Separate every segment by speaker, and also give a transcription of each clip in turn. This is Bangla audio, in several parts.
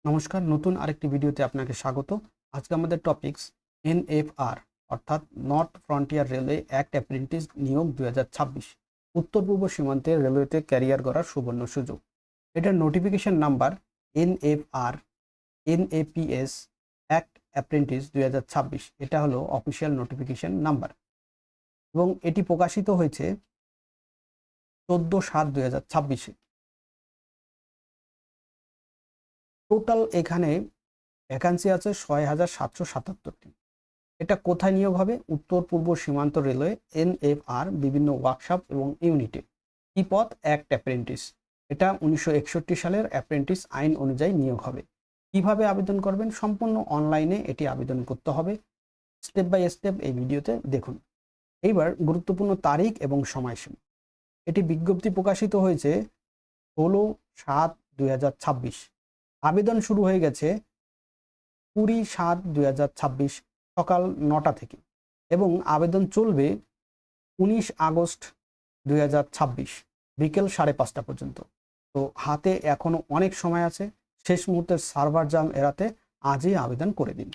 Speaker 1: নমস্কার, নতুন আরেকটি ভিডিওতে আপনাকে স্বাগত। আজকে আমাদের টপিকস এনএফআর অর্থাৎ north frontier railway act apprentice নিয়োগ 2026 উত্তর পূর্ব সীমান্তে রেলওয়েতে ক্যারিয়ার গড়ার সুবর্ণ সুযোগ। এটার notification number NFR NAPS act apprentice 2026। এটা হলো অফিসিয়াল নোটিফিকেশন নাম্বার এবং এটি প্রকাশিত হয়েছে 14/7/2026-এ। টোটাল এখানে ভ্যাকান্সি আছে 6,777টি। এটা কোথায় নিয়োগ হবে? উত্তর পূর্ব সীমান্ত রেলওয়ে এনএফআর বিভিন্ন ওয়ার্কশপ এবং ইউনিটে। কি পদ? Act apprentice. এটা 1961 সালের অ্যাপ্রেন্টিস আইন অনুযায়ী নিয়োগ হবে। কিভাবে আবেদন করবেন? সম্পূর্ণ অনলাইনে এটি আবেদন করতে হবে। স্টেপ বাই স্টেপ এই ভিডিওতে দেখুন। এইবার গুরুত্বপূর্ণ তারিখ এবং সময়সীমা। এটি বিজ্ঞপ্তি প্রকাশিত হয়েছে 16/7/2026। আবেদন শুরু হয়ে গেছে 20/7/2026 সকাল 9টা থেকে এবং আবেদন চলবে 19 আগস্ট 2026 বিকেল 5:30 পর্যন্ত। তো হাতে এখনো অনেক সময় আছে। শেষ মুহূর্তের সার্ভার জাম এড়াতে আজই আবেদন করে দিন।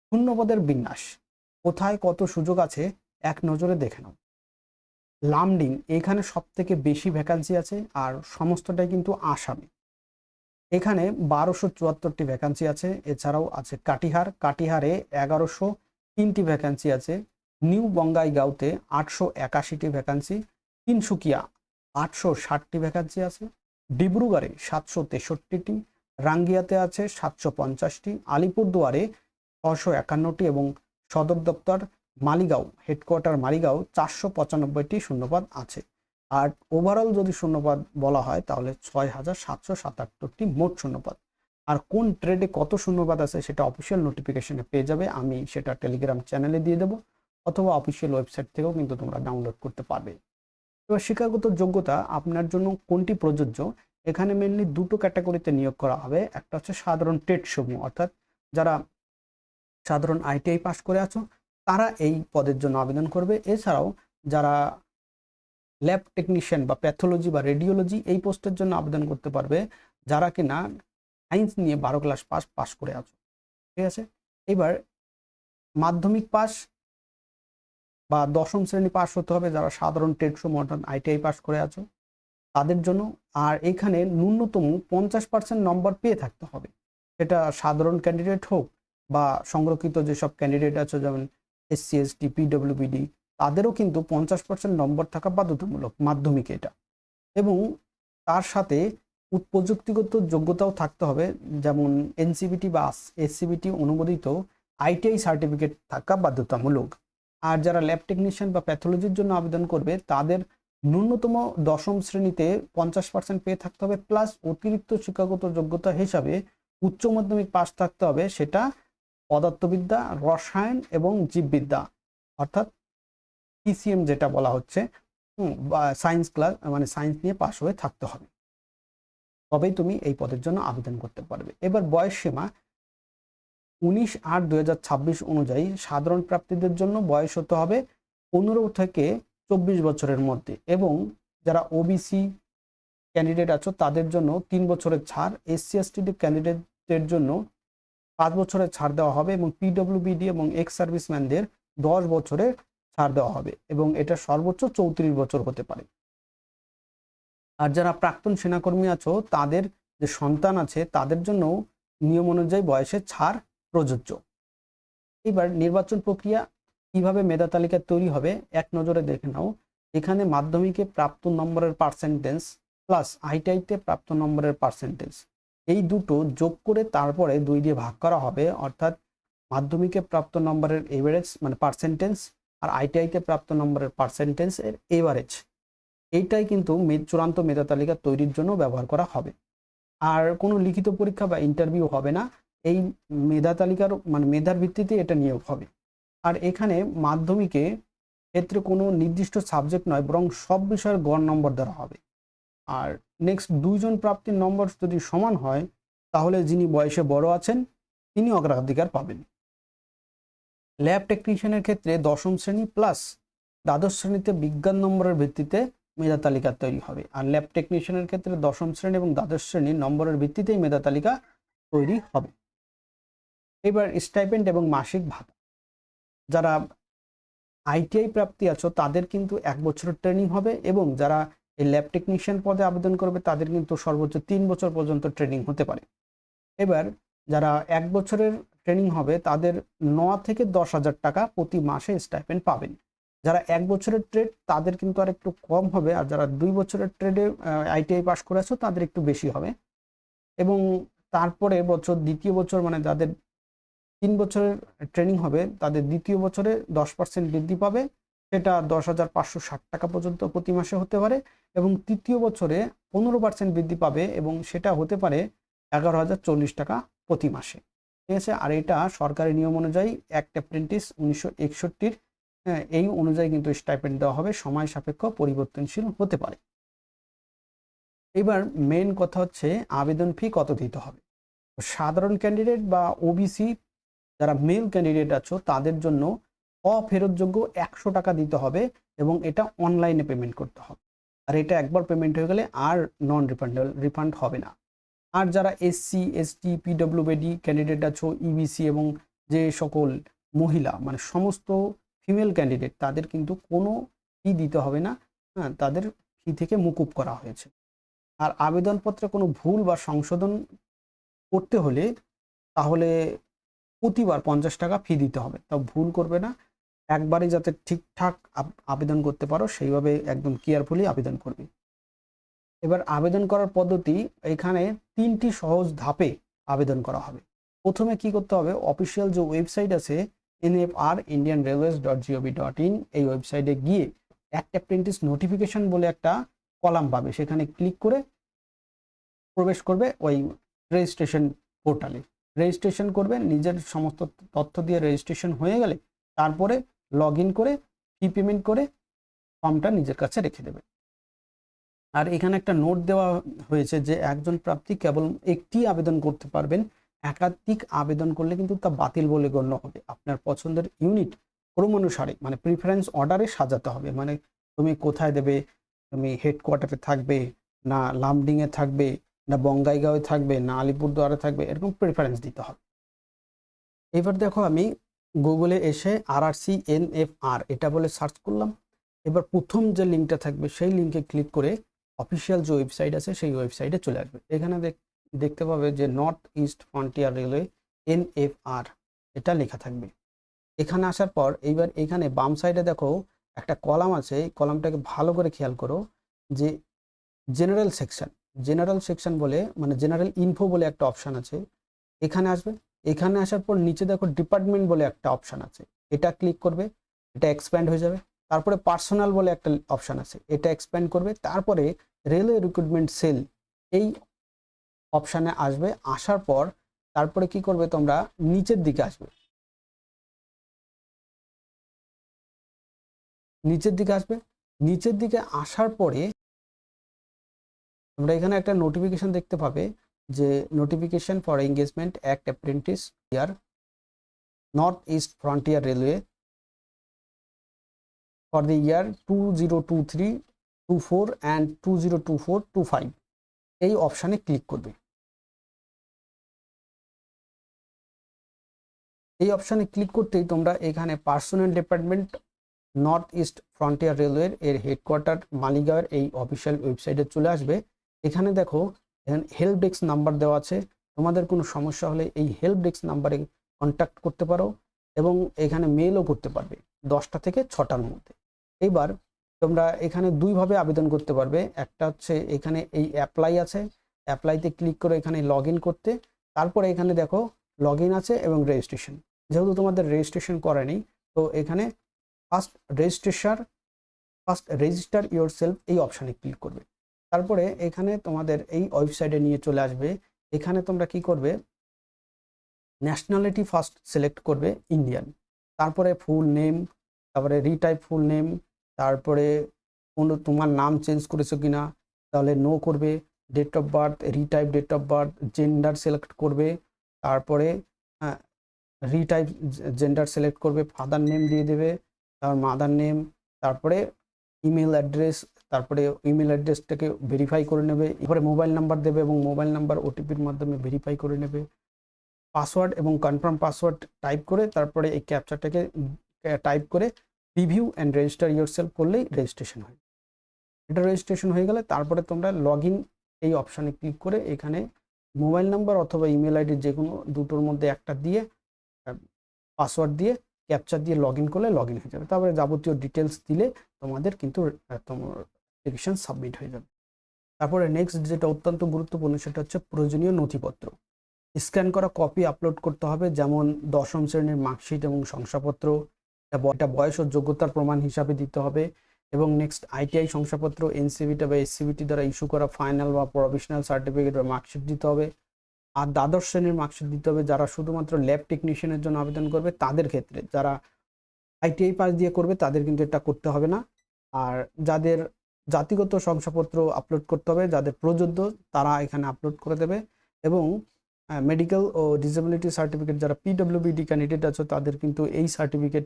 Speaker 1: শূন্যপদের বিন্যাস, কোথায় কত সুযোগ আছে এক নজরে দেখে নাও। লামডিং, এখানে সব থেকে বেশি ভ্যাকান্সি আছে আর সমস্তটাই কিন্তু আসামে। এখানে 1274টি ভ্যাকান্সি আছে। এছাড়াও আছে কাটিহারে 1103টি ভ্যাকান্সি আছে। নিউ বঙ্গাইগাঁওতে 881টি ভ্যাকান্সি। তিনসুকিয়া 860টি ভ্যাকান্সি আছে। ডিব্রুগড়ে 763টি। রাঙ্গিয়াতে আছে 750টি। আলিপুরদুয়ারে 651টি এবং সদর দপ্তর মালিগাঁও হেডকোয়ার্টার মালিগাঁও 495টি শূন্যপদ আছে। আর ওভারঅল যদি শূন্যপদ বলা হয় তাহলে 6,777টি মোট শূন্যপদ। আর কোন ট্রেডে কত শূন্যপদ আছে সেটা অফিসিয়াল নোটিফিকেশনে পেয়ে যাবে। আমি সেটা টেলিগ্রাম চ্যানেলে দিয়ে দেবো অথবা অফিসিয়াল ওয়েবসাইট থেকেও কিন্তু তোমরা ডাউনলোড করতে পারবে। এবার শিক্ষাগত যোগ্যতা আপনার জন্য কোনটি প্রযোজ্য? এখানে মেনলি দুটো ক্যাটাগরিতে নিয়োগ করা হবে। একটা হচ্ছে সাধারণ ট্রেড সমূহ, অর্থাৎ যারা সাধারণ আইটিআই পাস করে আছো তারা এই পদের জন্য আবেদন করবে। এছাড়াও যারা ল্যাব টেকনিশিয়ান বা প্যাথোলজি বা রেডিওলজি এই পোস্টের জন্য আবেদন করতে পারবে যারা কিনা সায়েন্স নিয়ে 12 ক্লাস পাস করে আছো। ঠিক আছে, এবার মাধ্যমিক পাস বা 10ম শ্রেণী পাস হতে হবে যারা সাধারণ ট্রেড সমূহ অর্থাৎ আইটিআই পাস করে আছো তাদের জন্য। আর এখানে ন্যূনতম 50% নম্বর পেয়ে থাকতে হবে। সেটা সাধারণ ক্যান্ডিডেট হোক বা সংরক্ষিত যেসব ক্যান্ডিডেট আছে যেমন এসসি এসটি পিডব্লিউবিডি তাদেরও কিন্তু 50% নম্বর থাকা বাধ্যতামূলক মাধ্যমিকে এটা। এবং তার সাথে প্রযুক্তিগত যোগ্যতাও থাকতে হবে, যেমন এনসিবিটি বা এসসিবিটি অনুমোদিত আইটিআই সার্টিফিকেট থাকা বাধ্যতামূলক। আর যারা ল্যাব টেকনিশিয়ান বা প্যাথোলজির জন্য আবেদন করবে তাদের ন্যূনতম 10ম শ্রেণীতে 50% পেয়ে থাকতে হবে, প্লাস অতিরিক্ত শিক্ষাগত যোগ্যতা হিসাবে উচ্চ মাধ্যমিক পাস থাকতে হবে। সেটা পদার্থবিদ্যা, রসায়ন এবং জীববিদ্যা অর্থাৎ পিসিএম যেটা বলা হচ্ছে, বা সায়েন্স ক্লাস মানে সায়েন্স নিয়ে পাস হয়ে থাকতে হবে, তবেই তুমি এই পদের জন্য আবেদন করতে পারবে। এবার বয়স সীমা 19/8/2026 অনুযায়ী সাধারণ প্রার্থীদের জন্য বয়স হতে হবে 15 থেকে 24 বছরের মধ্যে এবং যারা ওবিসি ক্যান্ডিডেট আছো তাদের জন্য 3 বছরের ছাড়, এসসি এসটি ক্যান্ডিডেটদের জন্য 5 বছরের ছাড় দেওয়া হবে এবং পিডব্লিউবিডি এবং এক্স সার্ভিসম্যানদের 10 বছরের ছাড় দেওয়া হবে এবং এটা সর্বোচ্চ 34 বছর হতে পারে। আর যারা প্রাক্তন সেনাকর্মী আছো তাদের যে সন্তান আছে তাদের জন্য নিয়ম অনুযায়ী বয়সের ছাড় প্রযোজ্য। এবার নির্বাচন প্রক্রিয়া কিভাবে মেধা তালিকা তৈরি হবে এক নজরে দেখে নাও। এখানে মাধ্যমিকে প্রাপ্ত নম্বরের পার্সেন্টেজ প্লাস আইটিআইতে প্রাপ্ত নম্বরের পার্সেন্টেজ এই দুটো যোগ করে তারপরে 2 দিয়ে ভাগ করা হবে, অর্থাৎ মাধ্যমিকে প্রাপ্ত নম্বরের এভারেজ মানে পার্সেন্টেজ আর আইটিআইতে প্রাপ্ত নম্বরের পার্সেন্টেজ এর এভারেজ। এইটাই কিন্তু চূড়ান্ত মেধা তালিকা তৈরির জন্য ব্যবহার করা হবে। আর কোনো লিখিত পরীক্ষা বা ইন্টারভিউ হবে না। এই মেধা তালিকার মানে মেধার ভিত্তিতে এটা নিয়োগ হবে। আর এখানে মাধ্যমিকে ক্ষেত্রে কোনো নির্দিষ্ট সাবজেক্ট নয় বরং সব বিষয়ের গড় নম্বর দেওয়া হবে। আর নেক্সট 2 জন প্রাপ্তির নম্বর যদি সমান হয় তাহলে যিনি বয়সে বড় আছেন তিনি অগ্রাধিকার পাবেন। ল্যাব টেকনিশিয়ানের ক্ষেত্রে 10ম শ্রেণী প্লাস দ্বাদশ শ্রেণীতে বিজ্ঞান নম্বরের ভিত্তিতে মেধা তালিকা তৈরি হবে। আর ল্যাব টেকনিশিয়ানের ক্ষেত্রে 10ম শ্রেণী এবং দ্বাদশ শ্রেণীর নম্বরের ভিত্তিতেই মেধা তালিকা তৈরি হবে। এবার স্টাইপেন্ড এবং মাসিক ভাতা, যারা আইটিআই প্রাপ্তি আছো তাদের কিন্তু 1 বছরের ট্রেনিং হবে, এবং যারা এই ল্যাব টেকনিশিয়ান পদে আবেদন করবে তাদের কিন্তু সর্বোচ্চ 3 বছর পর্যন্ত ট্রেনিং হতে পারে। এবার যারা 1 বছরের ট্রেনিং হবে তাদের 9 থেকে 10,000 টাকা প্রতি মাসে স্টাইপেন্ড পাবেন। যারা 1 বছরের ট্রেড তাদের কিন্তু আর একটু কম হবে, আর যারা 2 বছরের ট্রেডে আইটিআই পাস করে আছো তাদের একটু বেশি হবে। এবং তারপরে বছর দ্বিতীয় বছর মানে যাদের 3 বছরের ট্রেনিং হবে তাদের দ্বিতীয় বছরে 10% বৃদ্ধি পাবে, সেটা 10,560 টাকা পর্যন্ত প্রতি মাসে হতে পারে। এবং তৃতীয় বছরে 15% বৃদ্ধি পাবে এবং সেটা হতে পারে 11,040 টাকা প্রতি মাসে। ঠিক আছে, আর এটা সরকারি নিয়ম অনুযায়ী অ্যাক্ট অ্যাপ্রেন্টিস 1961 এই অনুযায়ী কিন্তু স্টাইপেন্ড দেওয়া হবে, সময় সাপেক্ষ পরিবর্তনশীল হতে পারে। এবার মেন কথা হচ্ছে আবেদন ফি কত দিতে হবে। সাধারণ ক্যান্ডিডেট বা ওবিসি যারা মেল ক্যান্ডিডেট আছো তাদের জন্য অফেরতযোগ্য 100 টাকা দিতে হবে, এবং এটা অনলাইনে পেমেন্ট করতে হবে। আর এটা একবার পেমেন্ট হয়ে গেলে আর নন রিফান্ড হবে না। আর যারা এসসি এসটি পিডব্লিউডি ক্যান্ডিডেট আছো, ইবিসি এবং যে সকল মহিলা মানে সমস্ত ফিমেল ক্যান্ডিডেট তাদের কিন্তু কোনো ফি দিতে হবে না, হ্যাঁ, তাদের ফি থেকে মুকুব করা হয়েছে। আর আবেদনপত্রে কোনো ভুল বা সংশোধন করতে হলে তাহলে প্রতিবার 50 টাকা ফি দিতে হবে, তাও ভুল করবে না, একবারই যাতে ঠিকঠাক আবেদন করতে পারো সেইভাবে একদম কেয়ারফুলি আবেদন করবে। এবার আবেদন করার পদ্ধতি, এখানে 3টি সহজ ধাপে আবেদন করা হবে। প্রথমে কি করতে হবে, অফিসিয়াল যে ওয়েবসাইট আছে nfrindianrailways.gov.in এই ওয়েবসাইটে গিয়ে অ্যাক্ট অ্যাপ্রেন্টিস নোটিফিকেশন বলে একটা কলাম পাবে, সেখানে ক্লিক করে প্রবেশ করবে ওই রেজিস্ট্রেশন পোর্টালে। রেজিস্ট্রেশন করবে, নিজের সমস্ত তথ্য দিয়ে রেজিস্ট্রেশন হয়ে গেলে তারপরে লগ ইন করে ফি পেমেন্ট করে ফর্মটা নিজের কাছে রেখে দেবে। আর এখানে একটা নোট দেওয়া হয়েছে যে একজন প্রার্থী কেবল একটি আবেদন করতে পারবেন, একাধিক আবেদন করলে কিন্তু তা বাতিল বলে গণ্য হবে। আপনার পছন্দের ইউনিট ক্রমানুসারে মানে প্রিফারেন্স অর্ডারে সাজাতে হবে, মানে তুমি কোথায় দেবে, তুমি হেডকোয়ার্টারে থাকবে না লামডিংয়ে থাকবে না বঙ্গাইগাঁওয়ে থাকবে না আলিপুরদুয়ারে থাকবে, এরকম প্রেফারেন্স দিতে হবে। এবার দেখো আমি গুগলে এসে RRCNFR এটা বলে সার্চ করলাম। এবার প্রথম যে লিঙ্কটা থাকবে সেই লিঙ্কে ক্লিক করে অফিসিয়াল যে ওয়েবসাইট আছে সেই ওয়েবসাইটে চলে আসবে। এখানে দেখতে পাবে যে north east frontier railway NFR এটা লেখা থাকবে। এখানে আসার পর এইবার এখানে বাম সাইডে দেখো একটা কলাম আছে, এই কলামটাকে ভালো করে খেয়াল করো যে জেনারেল সেকশন বলে মানে জেনারেল ইনফো বলে একটা অপশান আছে, এখানে আসবে। এখানে আসার পর নিচে দেখো ডিপার্টমেন্ট বলে একটা অপশান আছে, এটা ক্লিক করবে, এটা এক্সপ্যান্ড হয়ে যাবে। তারপরে পার্সোনাল বলে একটা অপশান আছে, এটা এক্সপ্যান্ড করবে। তারপরে রেলওয়ে রিক্রুটমেন্ট সেল এই অপশানে আসবে। আসার পর তারপরে কি করবে, তোমরা নিচের দিকে আসবে, নিচের দিকে আসার পরে তোমরা এখানে একটা নোটিফিকেশন দেখতে পাবে যে notification for engagement act apprentice year north east frontier railway for the year 2023-24 and 2024-25 এই অপশানে ক্লিক করবে। এই অপশানে ক্লিক করতেই তোমরা এখানে personal department north east frontier রেলওয়ের এর হেডকোয়ার্টার মালিগাঁওয়ের এই অফিসিয়াল ওয়েবসাইটে চলে আসবে। এখানে দেখো এখানে হেল্প ডেস্ক নাম্বার দেওয়া আছে, তোমাদের কোনো সমস্যা হলে এই হেল্প ডেস্ক নাম্বারে কন্ট্যাক্ট করতে পারো এবং এখানে মেলও করতে পারবে 10টা থেকে 6টার মধ্যে। এবার তোমরা এখানে দুইভাবে আবেদন করতে পারবে, একটা হচ্ছে এখানে এই অ্যাপ্লাই আছে, অ্যাপ্লাইতে ক্লিক করে এখানে লগ ইন করতে, তারপরে এখানে দেখো লগ ইন আছে এবং রেজিস্ট্রেশন, যেহেতু তোমাদের রেজিস্ট্রেশন করেনি তো এখানে ফার্স্ট রেজিস্টার ইয়োর সেলফ এই অপশানে ক্লিক করবে। তারপরে এখানে তোমাদের এই ওয়েবসাইটে নিয়ে চলে আসবে। এখানে তোমরা কি করবে, ন্যাশনালিটি ফার্স্ট সিলেক্ট করবে ইন্ডিয়ান, তারপরে ফুল নেম, তারপরে রিটাইপ ফুল নেম, তারপরে কোনো তোমার নাম চেঞ্জ করেছো কিনা তাহলে নো করবে, date of birth, retype date of birth, gender select করবে, তারপরে রিটাইপ জেন্ডার সিলেক্ট করবে, ফাদার নেম দিয়ে দেবে, তারপর মাদার নেম, তারপরে ইমেল অ্যাড্রেস, তারপরে ইমেল অ্যাড্রেসটাকে ভেরিফাই করে নেবে, এরপরে মোবাইল নাম্বার দেবে এবং মোবাইল নাম্বার ওটিপির মাধ্যমে ভেরিফাই করে নেবে। পাসওয়ার্ড এবং কনফার্ম পাসওয়ার্ড টাইপ করে তারপরে এই ক্যাপচারটাকে টাইপ করে রিভিউ অ্যান্ড রেজিস্টার ইয়োরসেলফ করলেই রেজিস্ট্রেশন হয়। এটা রেজিস্ট্রেশন হয়ে গেলে তারপরে তোমরা লগ ইন এই অপশানে ক্লিক করে এখানে মোবাইল নাম্বার অথবা ইমেল আইডি যে কোনো দুটোর মধ্যে একটা দিয়ে পাসওয়ার্ড দিয়ে ক্যাপচার দিয়ে লগ ইন করলে লগ ইন হয়ে যাবে। তারপরে যাবতীয় ডিটেলস দিলে তোমাদের কিন্তু তোমার অ্যাপ্লিকেশন সাবমিট হয়ে যাবে। তারপরে নেক্সট যেটা অত্যন্ত গুরুত্বপূর্ণ সেটা হচ্ছে প্রয়োজনীয় নথিপত্র। স্ক্যান করা কপি আপলোড করতে হবে, যেমন 10ম শ্রেণীর মার্কশিট এবং শংসাপত্র, এটা বয়স ও যোগ্যতার প্রমাণ হিসাবে দিতে হবে। এবং নেক্সট আইটিআই শংসাপত্র, এনসিভিটি বা এসসিভিটি দ্বারা ইস্যু করা ফাইনাল বা প্রভিশনাল সার্টিফিকেট বা মার্কশিট দিতে হবে। আর 12শ শ্রেণীর মার্কশিট দিতে হবে যারা শুধুমাত্র ল্যাব টেকনিশিয়ানের জন্য আবেদন করবে তাদের ক্ষেত্রে। যারা আইটিআই পাস দিয়ে করবে তাদের কিন্তু এটা করতে হবে না। আর যাদের জাতিগত শংসাপত্র আপলোড করতে হবে, যাদের প্রযোজ্য তারা এখানে আপলোড করে দেবে। এবং মেডিকেল ও ডিসেবিলিটি সার্টিফিকেট যারা পিডব্লিউবিডি ক্যান্ডিডেট আছে তাদের কিন্তু এই সার্টিফিকেট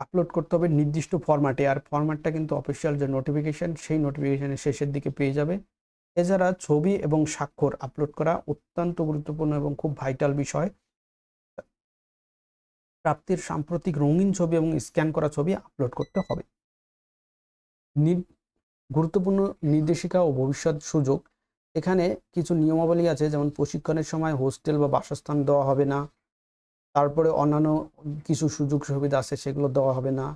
Speaker 1: আপলোড করতে হবে নির্দিষ্ট ফরম্যাটে। আর ফরম্যাটটা কিন্তু অফিসিয়াল যে নোটিফিকেশন সেই নোটিফিকেশনের শেষের দিকে পেয়ে যাবে। এছাড়া ছবি এবং স্বাক্ষর আপলোড করা অত্যন্ত গুরুত্বপূর্ণ এবং খুব ভাইটাল বিষয়। প্রাপ্তির সাম্প্রতিক রঙিন ছবি এবং স্ক্যান করা ছবি আপলোড করতে হবে। গুরুত্বপূর্ণ নির্দেশিকা ও ভবিষ্যৎ সুযোগ, এখানে কিছু নিয়মাবলী আছে, যেমন প্রশিক্ষণের সময় হোস্টেল বা বাসস্থান দেওয়া হবে না। তারপরে অন্যান্য কিছু সুযোগ সুবিধা আছে সেগুলো দেওয়া হবে না।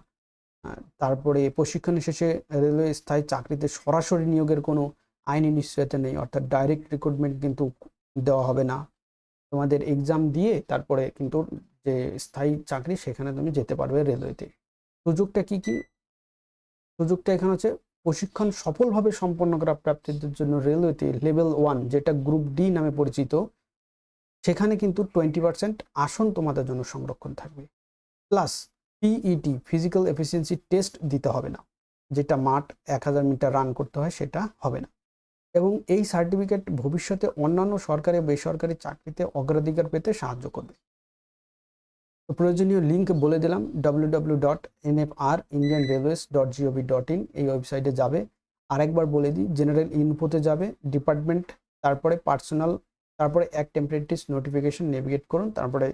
Speaker 1: তারপরে প্রশিক্ষণের শেষে রেলওয়ে স্থায়ী চাকরিতে সরাসরি নিয়োগের কোনো আইনি নিশ্চয়তা নেই, অর্থাৎ ডাইরেক্ট রিক্রুটমেন্ট কিন্তু দেওয়া হবে না। তোমাদের এক্সাম দিয়ে তারপরে কিন্তু যে স্থায়ী চাকরি সেখানে তুমি যেতে পারবে রেলওয়েতে। সুযোগটা কি কি? সুযোগটা এখানে হচ্ছে প্রশিক্ষণ সফলভাবে সম্পন্ন করা প্রার্থীদের জন্য রেলওয়েতে লেভেল 1 যেটা গ্রুপ ডি নামে পরিচিত, সেখানে কিন্তু 20% আসন তোমাদের জন্য সংরক্ষণ থাকবে। Plus PET physical efficiency test দিতে হবে না, যেটা মাঠ 1000 মিটার রান করতে হয় সেটা হবে না। এবং এই সার্টিফিকেট ভবিষ্যতে অন্যান্য সরকারি ও বেসরকারি চাকরিতে অগ্রাধিকার পেতে সাহায্য করবে। তো প্রয়োজনীয় লিঙ্ক বলে দিলাম, www.nfrindianrailways.gov.in এই ওয়েবসাইটে যাবে। আরেকবার বলে দিই, জেনারেল ইনফোতে যাবে, ডিপার্টমেন্ট, তারপরে পার্সোনাল, তারপরে অ্যাক্ট অ্যাপ্রেন্টিস নোটিফিকেশন নেভিগেট করুন, তারপরে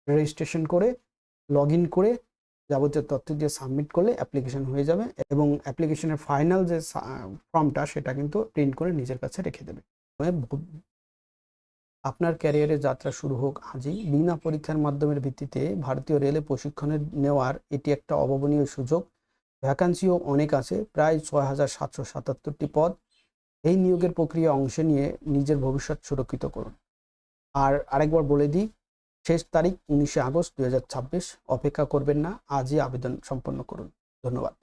Speaker 1: রেজিস্ট্রেশন করে লগ ইন করে যাবতীয় তথ্য দিয়ে সাবমিট করলে অ্যাপ্লিকেশন হয়ে যাবে। এবং অ্যাপ্লিকেশনের ফাইনাল যে ফর্মটা সেটা কিন্তু প্রিন্ট করে নিজের কাছে রেখে দেবে। আপনার ক্যারিয়ারের যাত্রা শুরু হোক আজই। বিনা পরীক্ষার মাধ্যমের ভিত্তিতে ভারতীয় রেলে প্রশিক্ষণে নেওয়ার এটি একটা অভাবনীয় সুযোগ। ভ্যাকান্সিও অনেক আছে, প্রায় 6777টি পদ। এই নিয়োগের প্রক্রিয়া অংশ নিয়ে নিজের ভবিষ্যৎ সুরক্ষিত করুন। আর আরেকবার বলে দিই, শেষ তারিখ 19 আগস্ট 2026। অপেক্ষা করবেন না, আজই আবেদন সম্পন্ন করুন। ধন্যবাদ।